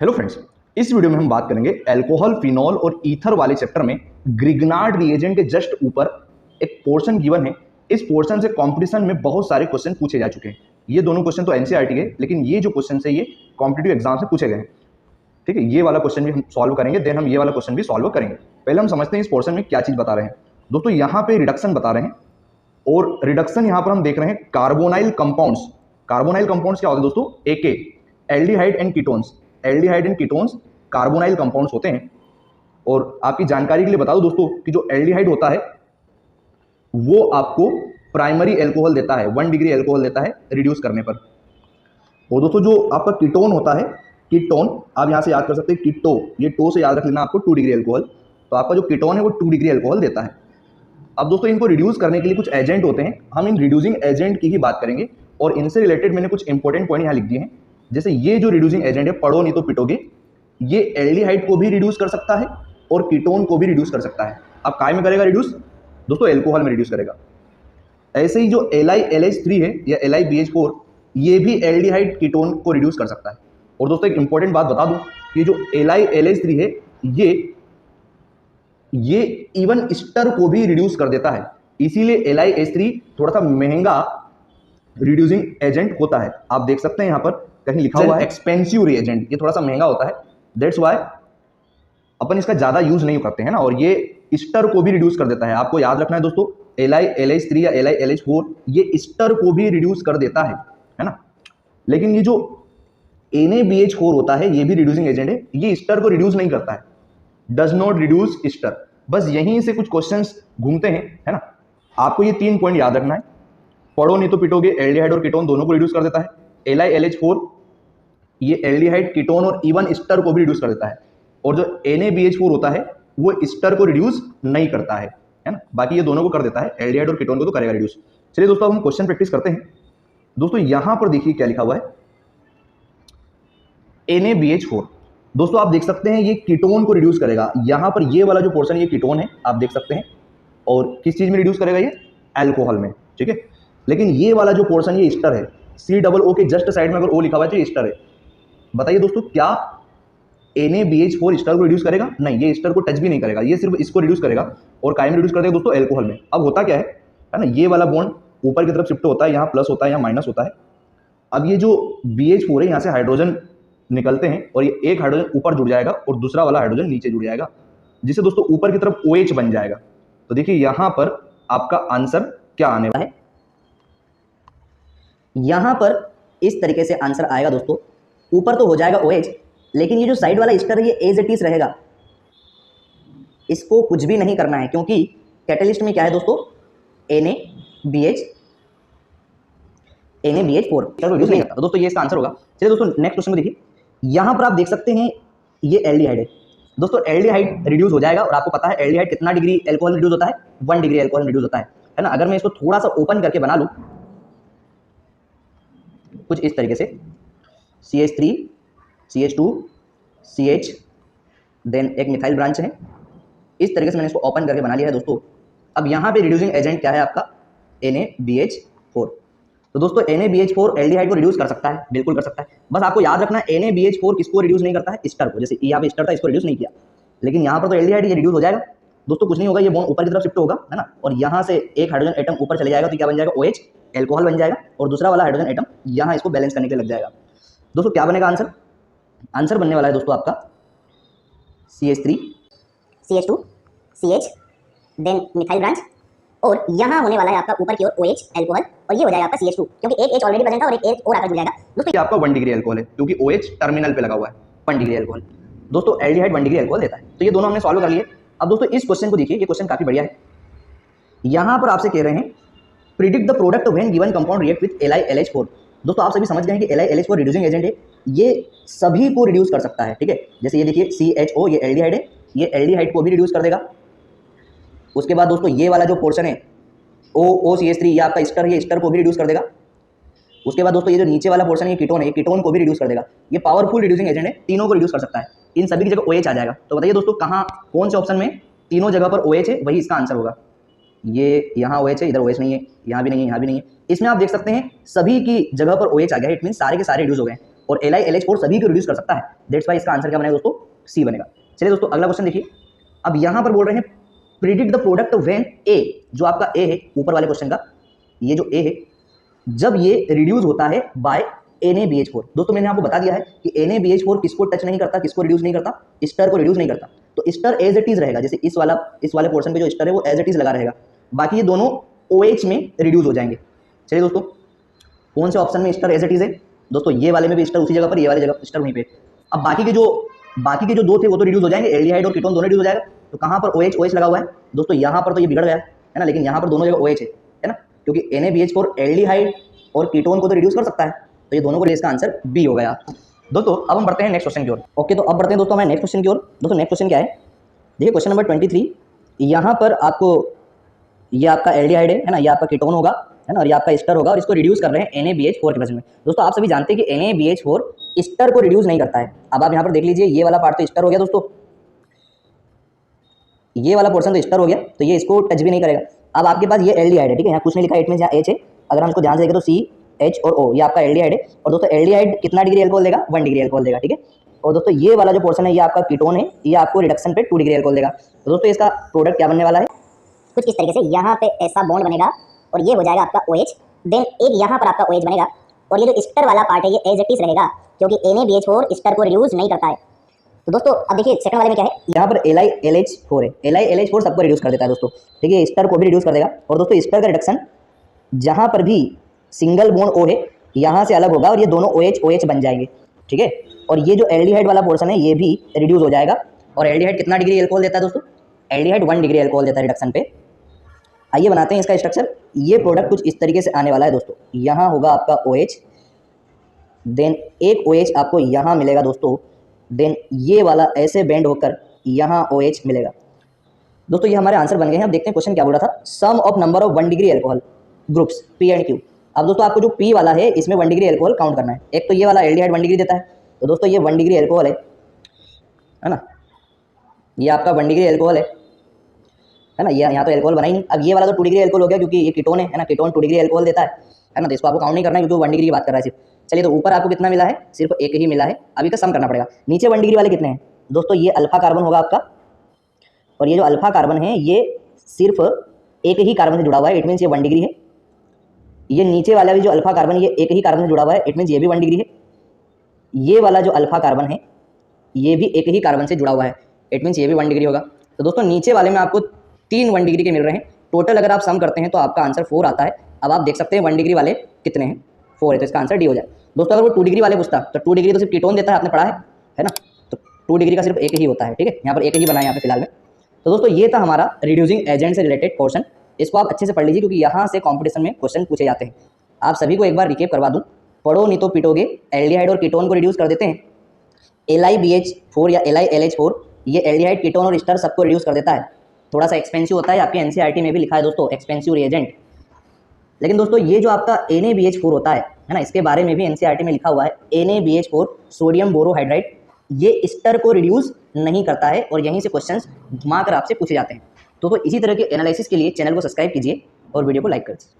Hello friends, इस video में हम बात करेंगे अल्कोहल, फिनॉल और ईथर वाले चैप्टर में ग्रिग्नार्ड रिएजेंट के जस्ट ऊपर एक पोर्शन गिवन है। इस पोर्शन से कंपटीशन में बहुत सारे क्वेश्चन पूछे जा चुके हैं। ये दोनों क्वेश्चन तो एनसीईआरटी के, लेकिन ये जो क्वेश्चन है ये कॉम्पिटिटिव एग्जाम से पूछे गए हैं। ठीक है, ये वाला क्वेश्चन भी हम सॉल्व करेंगे, देन हम ये वाला क्वेश्चन भी सॉल्व करेंगे। पहले हम समझते हैं इस पोर्शन में क्या चीज बता रहे हैं। दोस्तों यहाँ पे रिडक्शन बता रहे हैं, और रिडक्शन यहाँ पर हम देख रहे हैं कार्बोनाइल कंपाउंड्स। कार्बोनाइल कंपाउंड्स क्या होते हैं दोस्तों? एके, aldehyde and ketones. Aldehyde and ketones carbonyl compounds होते हैं। और आपकी जानकारी के लिए बता दूं दोस्तों कि जो एल्डिहाइड होता है वो आपको प्राइमरी एल्कोहल देता है, 1 डिग्री एल्कोहल देता है रिड्यूस करने पर। और दोस्तों जो आपका कीटोन होता है, कीटोन आप यहां से याद कर सकते हैं, कीटो, ये टो से याद रख लेना आपको, 2 डिग्री एल्कोहल। तो आपका जो कीटोन है वो 2 डिग्री एल्कोहल देता है। अब दोस्तों इनको रिड्यूस करने के लिए कुछ एजेंट होते हैं, हम इन रिड्यूसिंग एजेंट की ही बात करेंगे। और इनसे रिलेटेड मैंने कुछ इंपॉर्टेंट पॉइंट यहाँ लिख दिए हैं। जैसे ये जो रिड्यूसिंग एजेंट है, पढ़ो नहीं तो पिटोगे, ये एल्डिहाइड को भी रिड्यूस कर सकता है और कीटोन को भी रिड्यूस कर सकता है। अब काय में करेगा रिड्यूस? दोस्तों एल्कोहल में रिड्यूस करेगा। ऐसे ही जो LiLH3 है या LiBH4, ये भी एल्डिहाइड कीटोन को रिड्यूस कर सकता है। और दोस्तों एक इंपॉर्टेंट बात बता दूं कि जो LiLH3 है ये इवन स्टर को भी रिड्यूस कर देता है। इसीलिए LiH3 थोड़ा सा महंगा रिड्यूसिंग एजेंट होता है। आप देख सकते हैं यहाँ पर कहीं लिखा हुआ है एक्सपेंसिव रिएजेंट, ये थोड़ा सा महंगा होता है। दैट्स वाई अपन इसका ज्यादा यूज नहीं करते हैं ना। और ये स्टर को भी रिड्यूस कर देता है। आपको याद रखना है दोस्तों, LiLH3 या LiLH4 ये स्टर को भी रिड्यूस कर देता है ना। लेकिन ये जो NaBH4 होता है ये भी रिड्यूसिंग एजेंट है, ये स्टर को रिड्यूस नहीं करता है, डज नॉट रिड्यूस स्टर। बस यहीं से कुछ क्वेश्चंस घूमते हैं, है ना। आपको ये 3 पॉइंट याद रखना है, पढ़ो नहीं तो पिटोगे। एल्डिहाइड और कीटोन दोनों को रिड्यूस कर देता है। LiLH4 ये एल्डिहाइड, कीटोन और इवन स्टर को भी रिड्यूस कर देता है। और जो NaBH4 होता है वो स्टर को रिड्यूस नहीं करता है ना। बाकी ये दोनों को कर देता है, एल्डिहाइड और कीटोन को तो करेगा रिड्यूस। चलिए दोस्तों अब हम क्वेश्चन प्रैक्टिस करते हैं। दोस्तों यहां पर देखिए क्या लिखा हुआ है, NaBH4। दोस्तों आप देख सकते हैं ये कीटोन को रिड्यूस करेगा। यहां पर ये वाला जो पोर्शन ये कीटोन है, आप देख सकते हैं। और किस चीज में रिड्यूस करेगा? ये अल्कोहल में, ठीक है। लेकिन ये वाला जो पोर्शन ये स्टर है, COO के जस्ट साइड में अगर O लिखा हुआ है तो ये स्टर है। बताइए दोस्तों क्या NaBH4 स्टर को रिड्यूस करेगा? नहीं, ये स्टर को टच भी नहीं करेगा, ये सिर्फ इसको रिड्यूस करेगा। और काय में रिड्यूस कर देगा दोस्तों? अल्कोहल में। अब होता क्या है ना, ये वाला बॉन्ड ऊपर की तरफ शिफ्ट होता है, यहाँ प्लस होता है, यहाँ माइनस होता है। अब ये जो BH4 है यहाँ से हाइड्रोजन निकलते हैं और ये एक हाइड्रोजन ऊपर जुड़ जाएगा और दूसरा वाला हाइड्रोजन नीचे जुड़ जाएगा, जिससे दोस्तों ऊपर की तरफ OH बन जाएगा। तो देखिए यहां पर आपका आंसर क्या आने वाला है। यहां पर इस तरीके से आंसर आएगा दोस्तों। ऊपर तो हो जाएगा OH, लेकिन ये जो साइड वाला स्टर है ये एज इट इज रहेगा, इसको कुछ भी नहीं करना है, क्योंकि कैटलिस्ट में क्या है दोस्तों? NaBH4 यूज नहीं करता। तो दोस्तों ये इसका आंसर होगा। चलिए दोस्तों नेक्स्ट क्वेश्चन को देखिए। यहां पर आप देख सकते हैं ये एल्डिहाइड है। दोस्तों एल्डिहाइड रिड्यूस हो जाएगा, और आपको पता है एल्डिहाइड कितना डिग्री एल्कोहल रिड्यूस होता है? 1 डिग्री एल्कोहल रिड्यूस होता है ना। अगर मैं इसको थोड़ा सा ओपन करके बना लूं कुछ इस तरीके से, CH3 CH2 CH, देन एक मिथाइल ब्रांच है। इस तरीके से मैंने इसको ओपन करके बना लिया है दोस्तों। अब यहाँ पे रिड्यूसिंग एजेंट क्या है आपका? NaBH4। तो दोस्तों NaBH4 एल्डिहाइड को रिड्यूस कर सकता है, बिल्कुल कर सकता है। बस आपको याद रखना है NaBH4 किसको रिड्यूस नहीं करता है? स्टर को। जैसे यहाँ पे स्टर था, इसको रिड्यूस नहीं किया, लेकिन यहाँ पर तो एल्डिहाइड ये रिड्यूस हो जाएगा। दोस्तों कुछ नहीं होगा, ये बॉन्ड ऊपर की तरफ शिफ्ट होगा, है ना। और यहाँ से एक हाइड्रोजन एटम ऊपर चले जाएगा तो क्या बन जाएगा? OH, एल्कोहल बन जाएगा। और दूसरा वाला हाइड्रोजन एटम यहाँ इसको बैलेंस करने के लिए लग जाएगा। दोस्तों क्या बनेगा आंसर? आंसर बनने वाला है दोस्तों आपका CH3 CH2 CH, then methyl branch, और यहाँ होने वाला है आपका ऊपर की ओर OH, एल्कोहल, और ये हो जाएगा आपका CH2, क्योंकि एक H ऑलरेडी प्रेजेंट था और एक H और आकर जुड़ जाएगा। दोस्तों ये आपका 1 डिग्री एल्कोहल है, क्योंकि OH टर्मिनल पे लगा हुआ है। 1 डिग्री एल्कोहल दोस्तों, एल्डिहाइड 1 डिग्री एल्कोहल देता है। तो ये दोनों हमने सॉल्व कर लिए। अब दोस्तों इस क्वेश्चन को देखिए, ये क्वेश्चन काफी बढ़िया है। यहाँ पर आपसे कह रहे हैं predict the product when given compound react with LiLH4। दोस्तों आप सभी समझ गए हैं कि LiLH4 रिड्यूसिंग एजेंट है, ये सभी को रिड्यूस कर सकता है, ठीक है। जैसे ये देखिए CHO, ये एल्डिहाइड है, ये एल्डिहाइड को भी रिड्यूस कर देगा। उसके बाद दोस्तों ये वाला जो पोर्शन है OCH3, ये आपका स्टर है, ये स्टर को भी रिड्यूस कर देगा। उसके बाद दोस्तों ये जो नीचे वाला पोर्शन है ये कीटोन है, ये कीटोन को भी रिड्यूस कर देगा। ये पावरफुल रिड्यूसिंग एजेंट है, तीनों को रिड्यूस कर सकता है। इन सभी की जगह OH आ जाएगा। तो बताइए दोस्तों कहाँ, कौन से ऑप्शन में तीनों जगह पर OH है, वही इसका आंसर होगा। ये यहाँ OH है, इधर OH नहीं है, यहाँ भी नहीं है, यहाँ भी नहीं है। इसमें आप देख सकते हैं सभी की जगह पर OH आ गया है, इट मीन सारे के सारे रिड्यूस हो गए। और LiLH4 सभी को रिड्यूस कर सकता है। दैट्स वाई इसका आंसर क्या बनेगा दोस्तों, सी बनेगा। चलिए दोस्तों अगला क्वेश्चन देखिए। अब यहाँ पर बोल रहे हैं प्रिडिक्ट द प्रोडक्ट व्हेन ए, जो आपका ए है ऊपर वाले क्वेश्चन का, ये जो ए है जब ये रिड्यूस होता है बाय NaBH4। दोस्तों मैंने आपको बता दिया है कि NaBH4 किसको टच नहीं करता, किसको रिड्यूस नहीं करता, स्टर को रिड्यूस नहीं करता। तो स्टर एज इट इज रहेगा, जैसे इस वाले पोर्शन पे जो स्टर है वो एज इट इज लगा रहेगा, बाकी ये दोनों OH में रिड्यूस हो जाएंगे। चलिए दोस्तों कौन से ऑप्शन में स्टर एज इट इज है, दोस्तों ये वाले में भी स्टर उसी जगह पर, ये वाली जगह स्टर वहीं पे। अब बाकी के जो दो थे वो तो रिड्यूस हो जाएंगे, एल्डिहाइड और कीटोन दोनों रिड्यूस हो जाएगा। तो कहाँ पर OH लगा हुआ है दोस्तों, यहाँ पर तो ये बिगड़ गया है ना, लेकिन यहाँ पर दोनों जगह OH है ना, क्योंकि NaBH4 एल्डिहाइड और कीटोन को तो रिड्यूस कर सकता है, तो ये दोनों को लिए इसका आंसर बी हो गया। दोस्तों अब हम बढ़ते हैं नेक्स्ट क्वेश्चन की ओर। ओके, तो अब बढ़ते हैं दोस्तों हमारे नेक्स्ट क्वेश्चन की ओर। दोस्तों नेक्स्ट क्वेश्चन क्या है, देखिए क्वेश्चन नंबर 23। यहाँ पर आपको ये आपका एल्डिहाइड है ना, ये आपका कीटोन होगा है ना, और ये आपका स्टर होगा, और इसको रिड्यूस कर रहे हैं NaBH4 के प्रेजेंट में। दोस्तों आप सभी जानते हैं कि NaBH4 स्टर को रिड्यूस नहीं करता है। अब आप यहाँ पर देख लीजिए, ये वाला पार्ट तो स्टर हो गया दोस्तों, ये वाला पोर्शन तो स्टर हो गया, तो ये इसको टच भी नहीं करेगा। अब आपके पास ये एल्डिहाइड है, ठीक है, यहाँ कुछ नहीं लिखा है, इट में जहाँ H है, अगर हम इसको ध्यान से देखें तो CH और O, ये आपका एल्डिहाइड है। और दोस्तों एल्डिहाइड कितना डिग्री अल्कोहल देगा, 1 डिग्री अल्कोहल देगा, ठीक है। और दोस्तों ये वाला जो पोर्शन है ये आपका कीटोन है, ये आपको रिडक्शन पे 2 डिग्री अल्कोहल देगा। तो दोस्तों इसका प्रोडक्ट क्या बनने वाला है, कुछ इस तरीके से यहाँ पे ऐसा बॉन्ड बनेगा और ये हो जाएगा आपका OH, देन एक यहाँ पर आपका OH बनेगा, और ये जो स्टर वाला पार्ट है ये एज इट इज रहेगा, क्योंकि NaBH4 स्टर को रिड्यूस नहीं करता है। तो दोस्तों अब देखिए सेकंड वाले में क्या है, यहाँ पर LiLH4 है, LiLH4 सबको रिड्यूस कर देता है दोस्तों, ठीक है, स्टर को भी रिड्यूस कर देगा। और दोस्तों स्टर का रिडक्शन जहाँ पर भी सिंगल बॉन्ड O है यहाँ से अलग होगा, और ये दोनों OH बन जाएंगे, ठीक है। और ये जो एल्डिहाइड वाला पोर्शन है ये भी रिड्यूस हो जाएगा। और एल्डिहाइड कितना डिग्री अल्कोहल देता है दोस्तों, एल्डिहाइड 1 डिग्री अल्कोहल देता है रिडक्शन पे। आइए बनाते हैं इसका स्ट्रक्चर। ये प्रोडक्ट कुछ इस तरीके से आने वाला है दोस्तों, यहाँ होगा आपका OH, देन एक OH आपको यहाँ मिलेगा दोस्तों, देन ये वाला ऐसे बेंड होकर यहाँ OH मिलेगा। दोस्तों ये हमारे आंसर बन गए हैं। अब देखते हैं क्वेश्चन क्या बोला था, sum of number of 1 degree alcohol groups P and Q। अब दोस्तों आपको जो P वाला है इसमें 1 डिग्री अल्कोहल काउंट करना है। एक तो ये वाला एल्डिहाइड 1 डिग्री देता है, तो दोस्तों ये 1 डिग्री अल्कोहल है ना, ये आपका 1 डिग्री अल्कोहल है ना, ये यहाँ तो अल्कोहल बना ही नहीं। अब ये वाला तो 2 डिग्री अल्कोहल हो गया, क्योंकि ये कीटोन है ना, कीटोन 2 डिग्री अल्कोहल देता है ना, तो इसको आपको काउंट नहीं करना है क्योंकि 1 डिग्री की बात कर रहा है सिर्फ। चलिए तो ऊपर आपको कितना मिला है, सिर्फ एक ही मिला है, अभी का सम करना पड़ेगा। नीचे 1 डिग्री वाले कितने हैं दोस्तों, ये अल्फा कार्बन होगा आपका, और ये जो अल्फा कार्बन है ये सिर्फ एक ही कार्बन से जुड़ा हुआ है, इट मीन्स ये 1 डिग्री है। ये नीचे वाला भी जो अल्फा कार्बन ये एक ही कार्बन से जुड़ा हुआ है, इट मीन्स ये भी 1 डिग्री है। ये वाला जो अल्फा कार्बन है ये भी एक ही कार्बन से जुड़ा हुआ है, इट मीन्स ये भी 1 डिग्री होगा। तो दोस्तों नीचे वाले में आपको 3 1 डिग्री के मिल रहे हैं। टोटल अगर आप सम करते हैं तो आपका आंसर 4 आता है। अब आप देख सकते हैं 1 डिग्री वाले कितने हैं, 4 है, तो इसका आंसर डी हो जाए। दोस्तों अगर वो 2 डिग्री वाले पूछता तो 2 डिग्री तो सिर्फ कीटोन देता है, आपने पढ़ा है ना, तो 2 डिग्री का सिर्फ एक ही होता है, ठीक है, यहाँ पर एक ही बना है यहाँ पे फिलहाल में। तो दोस्तों ये था हमारा रिड्यूसिंग एजेंट से रिलेटेड पोर्शन। इसको आप अच्छे से पढ़ लीजिए क्योंकि यहाँ से कॉम्पिटिशन में क्वेश्चन पूछे जाते हैं। आप सभी को एक बार रिकेप करवा दूँ, पढ़ो नहीं तो पिटोगे। एल्डिहाइड और कीटोन को रिड्यूस कर देते हैं, LiBH4 या LiLH4 ये एल्डिहाइड कीटोन और स्टर सबको रिड्यूस कर देता है। थोड़ा सा एक्सपेंसिव होता है, आपके NCERT में भी लिखा है दोस्तों एक्सपेंसिव रिएजेंट। लेकिन दोस्तों ये जो आपका NaBH4 होता है ना, इसके बारे में भी NCERT में लिखा हुआ है NaBH4 सोडियम बोरोहाइड्राइड, ये स्टर को रिड्यूस नहीं करता है, और यहीं से क्वेश्चंस घुमा कर आपसे पूछे जाते हैं। तो इसी तरह के एनालिसिस के लिए चैनल को सब्सक्राइब कीजिए और वीडियो को लाइक कर दीजिए।